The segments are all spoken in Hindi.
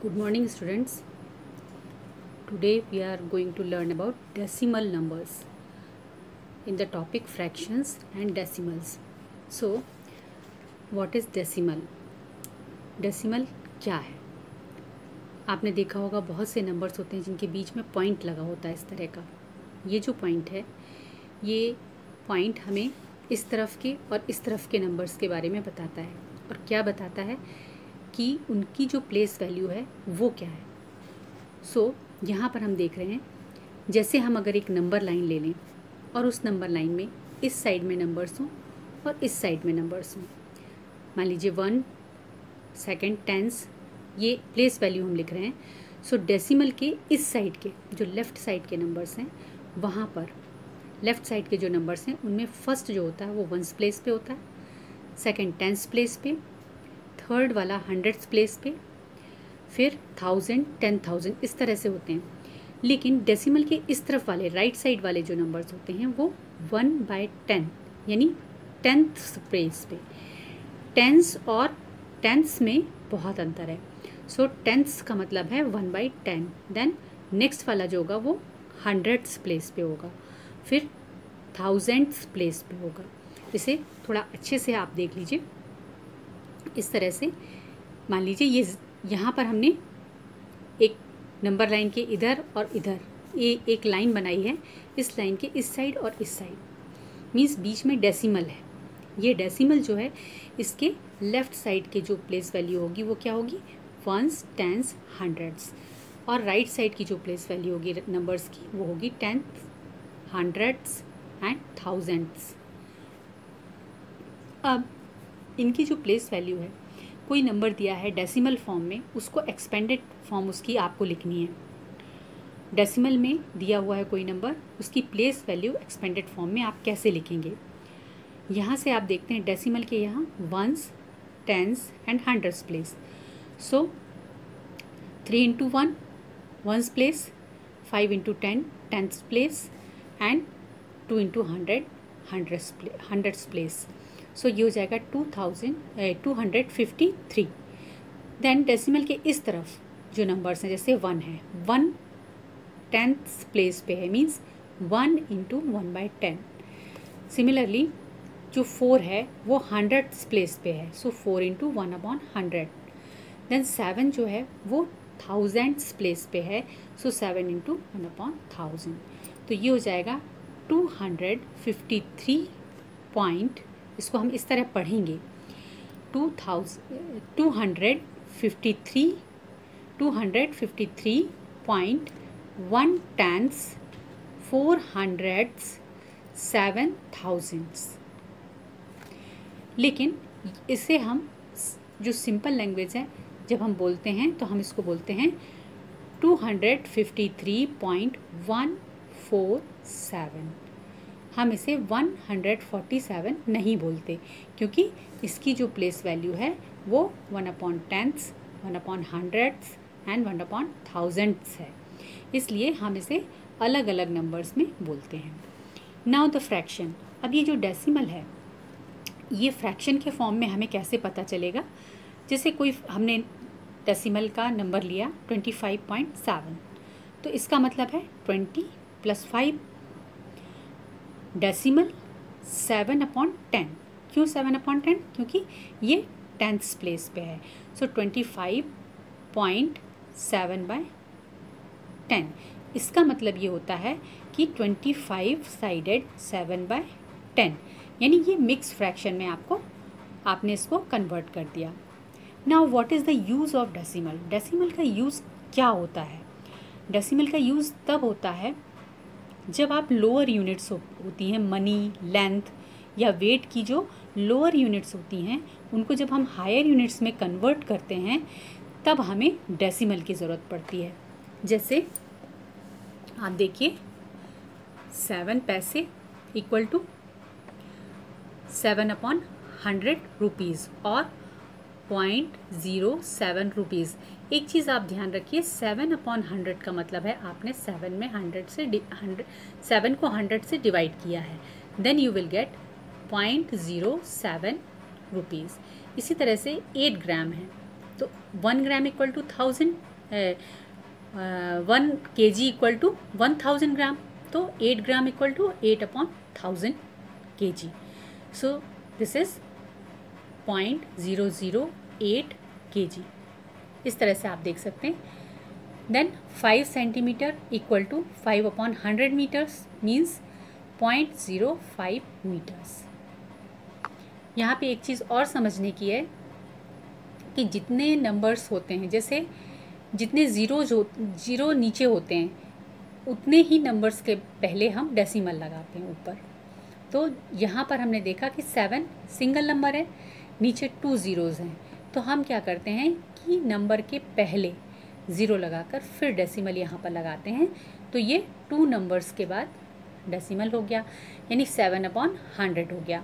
Good morning, students. Today we are going to learn about decimal numbers in the topic fractions and decimals. So, what is decimal? Decimal क्या है? आपने देखा होगा बहुत से नंबर्स होते हैं जिनके बीच में पॉइंट लगा होता है इस तरह का. ये जो पॉइंट है, ये पॉइंट हमें इस तरफ के और इस तरफ के नंबर्स के बारे में बताता है. और क्या बताता है कि उनकी जो प्लेस वैल्यू है वो क्या है. सो यहाँ पर हम देख रहे हैं, जैसे हम अगर एक नंबर लाइन ले लें और उस नंबर लाइन में इस साइड में नंबर्स हों और इस साइड में नंबर्स हों. मान लीजिए 1, सेकेंड, टेंस, ये प्लेस वैल्यू हम लिख रहे हैं. सो डेसिमल के इस साइड के जो लेफ़्ट साइड के नंबर्स हैं, वहाँ पर लेफ़्ट साइड के जो नंबर्स हैं उनमें फर्स्ट जो होता है वो वंस प्लेस पे होता है, सेकेंड टेंस प्लेस पे, थर्ड वाला हंड्रेड्स प्लेस पे, फिर 1000, 10,000 इस तरह से होते हैं. लेकिन डेसिमल के इस तरफ वाले राइट साइड वाले जो नंबर्स होते हैं वो 1/10 यानी 10th प्लेस पे. टेंस और टेंस में बहुत अंतर है. सो टेंस का मतलब है 1/10. देन नेक्स्ट वाला जो होगा वो हंड्रेड्स प्लेस पे होगा, फिर 1000th प्लेस पे होगा. इसे थोड़ा अच्छे से आप देख लीजिए. इस तरह से मान लीजिए ये यहाँ पर हमने एक नंबर लाइन के इधर और इधर ये एक लाइन बनाई है. इस लाइन के इस साइड और इस साइड मीन्स बीच में डेसिमल है. ये डेसिमल जो है इसके लेफ़्ट साइड के जो प्लेस वैल्यू होगी वो क्या होगी, वंस, टेंस, हंड्रेड्स. और राइट साइड की जो प्लेस वैल्यू होगी नंबर्स की वो होगी टेंथ, हंड्रेड्स एंड थाउजेंड्स. अब इनकी जो प्लेस वैल्यू है, कोई नंबर दिया है डेसिमल फॉर्म में, उसको एक्सपेंडेड फॉर्म उसकी आपको लिखनी है. डेसिमल में दिया हुआ है कोई नंबर, उसकी प्लेस वैल्यू एक्सपेंडेड फॉर्म में आप कैसे लिखेंगे. यहाँ से आप देखते हैं डेसिमल के यहाँ ones, tens and hundreds place. So 3 into 1 ones place, 5 into 10 tens place and 2 into 100 hundreds place. So ये हो जाएगा 253. देन डेसिमल के इस तरफ जो नंबर्स हैं, जैसे 1 है, 1 10th प्लेस पे है, मीन्स 1 into 1/10. सिमिलरली जो 4 है वो 100th प्लेस पे है. सो 4 into 1/100. देन 7 जो है वो 1000th प्लेस पे है. सो 7 into 1/1000. तो ये हो जाएगा 253 पॉइंट. इसको हम इस तरह पढ़ेंगे, 253.1 टेंस, 400s, 7000s. लेकिन इसे हम जो सिंपल लैंग्वेज है जब हम बोलते हैं तो हम इसको बोलते हैं 253.147. हम इसे 147 नहीं बोलते, क्योंकि इसकी जो प्लेस वैल्यू है वो 1/10, 1/100 एंड 1/1000 है. इसलिए हम इसे अलग अलग नंबर्स में बोलते हैं. Now the fraction. अब ये जो डेसिमल है ये फ्रैक्शन के फॉर्म में हमें कैसे पता चलेगा. जैसे कोई हमने डेसिमल का नंबर लिया 25.7, तो इसका मतलब है 20 + 5. डेसिमल 7/10. क्यों 7/10? क्योंकि ये 10th प्लेस पे है. सो 25.7/10. इसका मतलब ये होता है कि 25 साइडेड 7/10, यानी ये मिक्स फ्रैक्शन में आपने इसको कन्वर्ट कर दिया. Now what is the use of decimal. Decimal का यूज़ क्या होता है. डेसिमल का यूज़ तब होता है जब आप लोअर यूनिट्स होती हैं, मनी, लेंथ या वेट की जो लोअर यूनिट्स होती हैं, उनको जब हम हायर यूनिट्स में कन्वर्ट करते हैं तब हमें डेसिमल की ज़रूरत पड़ती है. जैसे आप देखिए 7 पैसे इक्वल टू 7/100 रुपीज़ और 0.07 रुपीज़. एक चीज़ आप ध्यान रखिए, 7/100 का मतलब है आपने 7 में 7 को 100 से डिवाइड किया है. Then you will get 0.07 rupees. इसी तरह से 8 ग्राम है तो 1 ग्राम equal to 1000. 1 kg equal to 1000 gram, तो 8 gram equal to 8/1000 kg. So this is 0.008 kg. इस तरह से आप देख सकते हैं. Then 5 centimetre equal to 5/100 metres means 0.05 metres. यहाँ पे एक चीज़ और समझने की है कि जितने नंबर्स होते हैं, जैसे जितने ज़ीरो नीचे होते हैं, उतने ही नंबर्स के पहले हम डेसिमल लगाते हैं ऊपर. तो यहाँ पर हमने देखा कि 7 सिंगल नंबर है, नीचे 2 ज़ीरोज़ हैं. तो हम क्या करते हैं कि नंबर के पहले ज़ीरो लगाकर फिर डेसिमल यहाँ पर लगाते हैं. तो ये 2 नंबर्स के बाद डेसिमल हो गया, यानी 7/100 हो गया.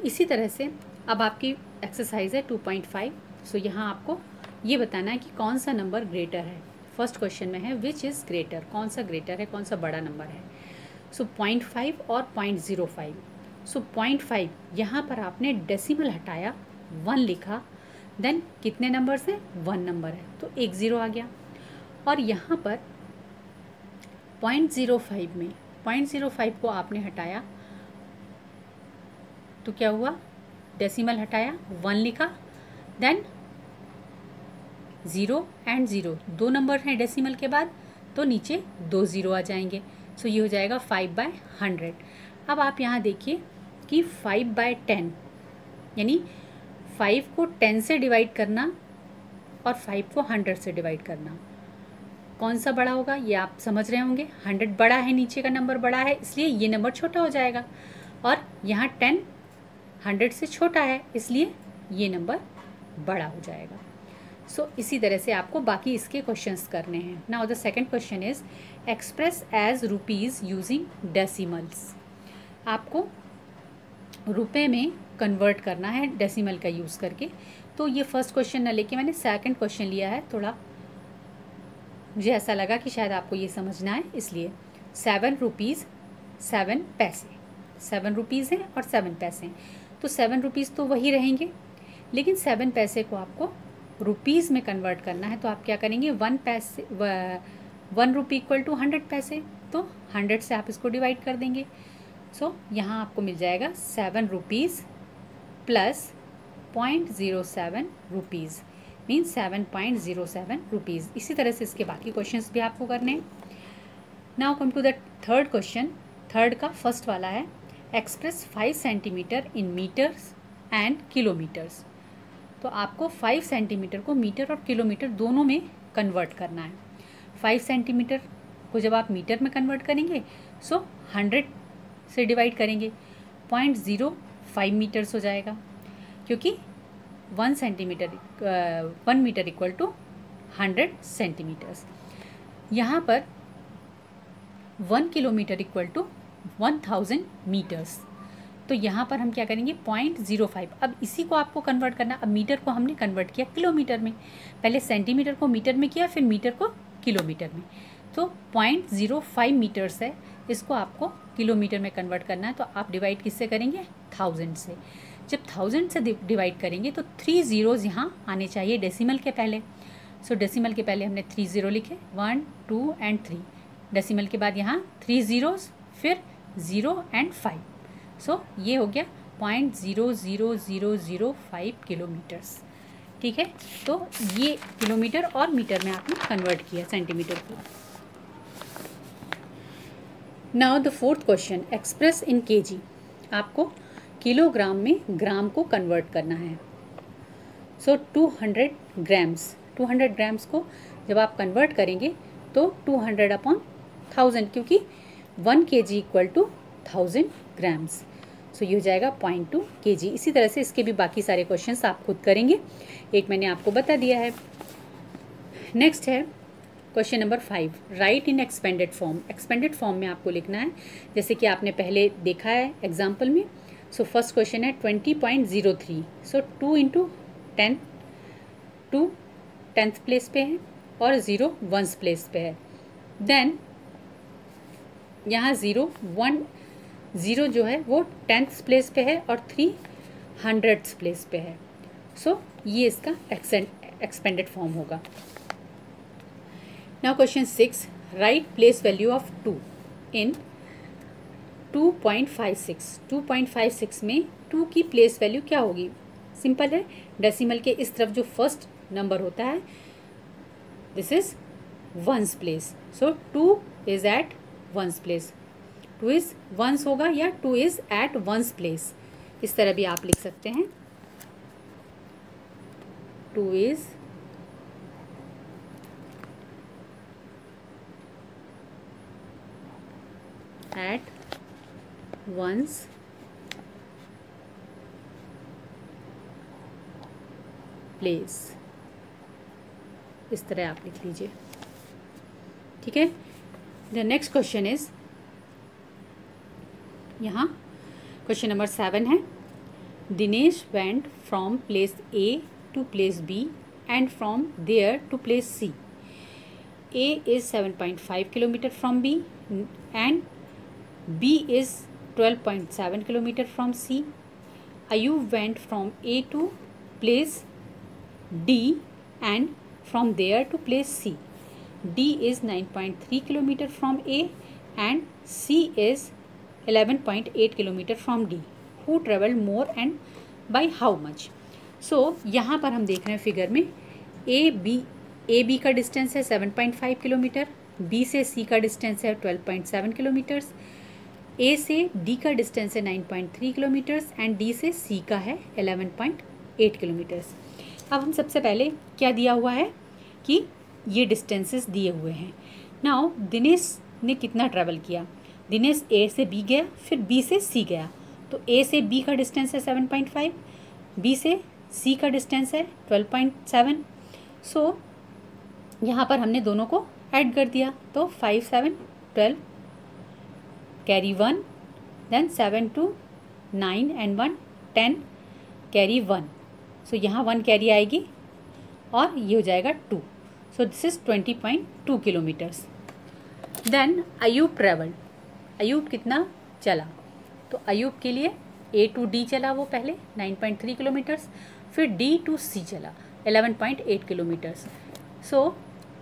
इसी तरह से अब आपकी एक्सरसाइज है 2.5. सो यहाँ आपको ये बताना है कि कौन सा नंबर ग्रेटर है. फर्स्ट क्वेश्चन में है विच इज़ ग्रेटर, कौन सा ग्रेटर है, कौन सा बड़ा नंबर है. सो 0.5 और 0.05. सो 0.5 यहाँ पर आपने डेसिमल हटाया, 1 लिखा, देन कितने नंबर्स हैं, 1 नंबर है, तो 1 ज़ीरो आ गया. और यहाँ पर 0.05 में 0.05 को आपने हटाया तो क्या हुआ, डेसिमल हटाया, 1 लिखा, देन 0 एंड 0 2 नंबर हैं डेसिमल के बाद, तो नीचे 2 ज़ीरो आ जाएंगे. सो ये हो जाएगा 5/100. अब आप यहाँ देखिए कि 5/10 यानी 5 को 10 से डिवाइड करना और 5 को 100 से डिवाइड करना, कौन सा बड़ा होगा ये आप समझ रहे होंगे. 100 बड़ा है, नीचे का नंबर बड़ा है, इसलिए ये नंबर छोटा हो जाएगा. और यहाँ 10 100 से छोटा है, इसलिए ये नंबर बड़ा हो जाएगा. सो इसी तरह से आपको बाकी इसके क्वेश्चंस करने हैं. Now the second question is express as rupees using decimals. आपको रुपए में कन्वर्ट करना है डेसिमल का यूज़ करके. तो ये फर्स्ट क्वेश्चन न लेके मैंने सेकंड क्वेश्चन लिया है. थोड़ा मुझे ऐसा लगा कि शायद आपको ये समझना है, इसलिए 7 रुपीज़ 7 पैसे, 7 रुपीज़ हैं और 7 पैसे हैं. तो 7 रुपीज़ तो वही रहेंगे, लेकिन 7 पैसे को आपको रुपीज़ में कन्वर्ट करना है. तो आप क्या करेंगे, 1 रुपी इक्वल टू 100 पैसे, तो 100 से आप इसको डिवाइड कर देंगे. सो यहाँ आपको मिल जाएगा 7 rupees plus 0.07 rupees means 7.07 rupees. इसी तरह से इसके बाकी क्वेश्चंस भी आपको करने हैं. Now come to the third question. Third का फर्स्ट वाला है express 5 centimetre in metres and kilometres. तो आपको 5 सेंटीमीटर को मीटर और किलोमीटर दोनों में कन्वर्ट करना है. 5 सेंटीमीटर को जब आप मीटर में कन्वर्ट करेंगे सो 100 से डिवाइड करेंगे, 0.05 मीटर्स हो जाएगा, क्योंकि 1 मीटर इक्वल टू 100 सेंटीमीटर्स. यहाँ पर 1 किलोमीटर इक्वल टू 1000 मीटर्स. तो यहाँ पर हम क्या करेंगे, 0.05. अब इसी को आपको कन्वर्ट करना. अब मीटर को हमने कन्वर्ट किया किलोमीटर में, पहले सेंटीमीटर को मीटर में किया, फिर मीटर को किलोमीटर में. तो 0.05 मीटर्स है, इसको आपको किलोमीटर में कन्वर्ट करना है. तो आप डिवाइड किससे करेंगे, 1000 से. जब 1000 से डिवाइड करेंगे तो 3 ज़ीरोज़ यहाँ आने चाहिए डेसिमल के पहले. सो डेसिमल के पहले हमने 3 ज़ीरो लिखे, 1 2 एंड 3. डेसिमल के बाद यहाँ 3 ज़ीरोज़, फिर 0 एंड 5. सो ये हो गया 0.00005 किलोमीटर्स. ठीक है, तो ये किलोमीटर और मीटर में आपने कन्वर्ट किया सेंटीमीटर को. Now the fourth question express in KG. आपको किलोग्राम में ग्राम को कन्वर्ट करना है. सो 200 ग्राम्स को जब आप कन्वर्ट करेंगे तो 200/1000, क्योंकि 1 kg इक्वल टू 1000 ग्राम्स. सो ये हो जाएगा 0.2 kg. इसी तरह से इसके भी बाकी सारे क्वेश्चंस आप खुद करेंगे, एक मैंने आपको बता दिया है. नेक्स्ट है क्वेश्चन नंबर 5, राइट इन एक्सपेंडेड फॉर्म. एक्सपेंडेड फॉर्म में आपको लिखना है जैसे कि आपने पहले देखा है एग्जाम्पल में. सो फर्स्ट क्वेश्चन है 20.03. सो 2 × 10, 2 10th प्लेस पे है और 0 1st प्लेस पे है. देन यहाँ 0 जो है वो 10th प्लेस पे है और 3 100th प्लेस पे है. सो ये इसका एक्सपेंडेड फॉर्म होगा। Now question 6, right place value of 2 इन 2.56। 2.56 में 2 की प्लेस वैल्यू क्या होगी? सिंपल है, डेसिमल के इस तरफ जो फर्स्ट नंबर होता है this is ones place, so 2 is at ones place. 2 is ones होगा या 2 इज एट वंस प्लेस, इस तरह भी आप लिख सकते हैं। 2 इज एट वंस प्लेस, इस तरह आप लिख लीजिए, ठीक है। द नेक्स्ट क्वेश्चन इज, यहाँ क्वेश्चन नंबर 7 है, Dinesh went from place A to place B and from there to place C. A is 7.5 kilometre from B and B is 12.7 kilometre from C. Ayub went from A to place D and from there to place C. D is 9.3 km from A and C is 11.8 km from D. Who travelled more and by how much? So यहाँ पर हम देख रहे हैं फिगर में ए बी का डिस्टेंस है 7.5 किलोमीटर, बी से सी का डिस्टेंस है 12.7 किलोमीटर्स, ए से डी का डिस्टेंस है 9.3 किलोमीटर्स एंड डी से सी का है 11.8 किलोमीटर्स। अब हम सबसे पहले क्या दिया हुआ है कि ये डिस्टेंसेस दिए हुए हैं। नाउ दिनेश ने कितना ट्रैवल किया? दिनेश ए से बी गया, फिर बी से सी गया, तो ए से बी का डिस्टेंस है 7.5, बी से सी का डिस्टेंस है 12.7। सो यहाँ पर हमने दोनों को ऐड कर दिया, तो 5 7 12 carry 1, then 7 2 9 and 1 10 carry 1। So यहाँ 1 कैरी आएगी और ये हो जाएगा 2। So this is 20.2 kilometres. Then Ayub travelled, Ayub कितना चला? तो अयूब के लिए ए टू डी चला वो पहले 9.3 किलोमीटर्स, फिर डी टू सी चला 11.8 किलोमीटर्स। सो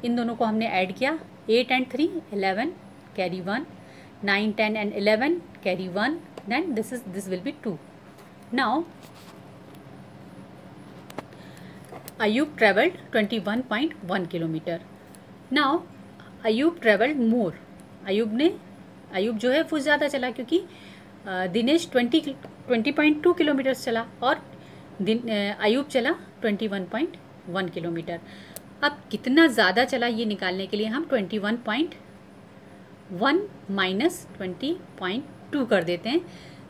इन दोनों को हमने ऐड किया, 8 and 3 11 carry 1, 9 10 and 11 carry 1, then this will be 2. Now Ayub travelled 21.1 kilometre. Now Ayub travelled more, Ayub जो है वो ज़्यादा चला क्योंकि दिनेश 20.2 किलोमीटर चला और अयूब चला 21.1 किलोमीटर। अब कितना ज़्यादा चला ये निकालने के लिए हम 21.1 माइनस 20.2 कर देते हैं।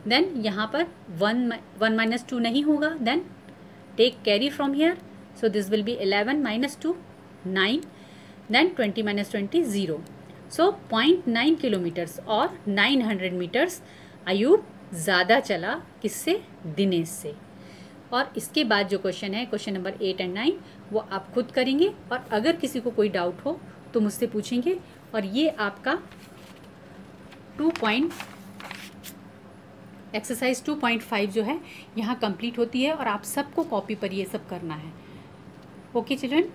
देन यहाँ पर 1 माइनस 2 नहीं होगा, then take carry from here, so this will be 11 minus 2 9, then 20 minus 20 0। So 0.9 kilometres और 900 मीटर्स अयूब ज़्यादा चला किससे? दिनेश से। और इसके बाद जो क्वेश्चन है, क्वेश्चन नंबर 8 and 9, वो आप खुद करेंगे और अगर किसी को कोई डाउट हो तो मुझसे पूछेंगे। और ये आपका एक्सरसाइज 2.5 जो है यहाँ कंप्लीट होती है और आप सबको कॉपी पर ये सब करना है। Okay children.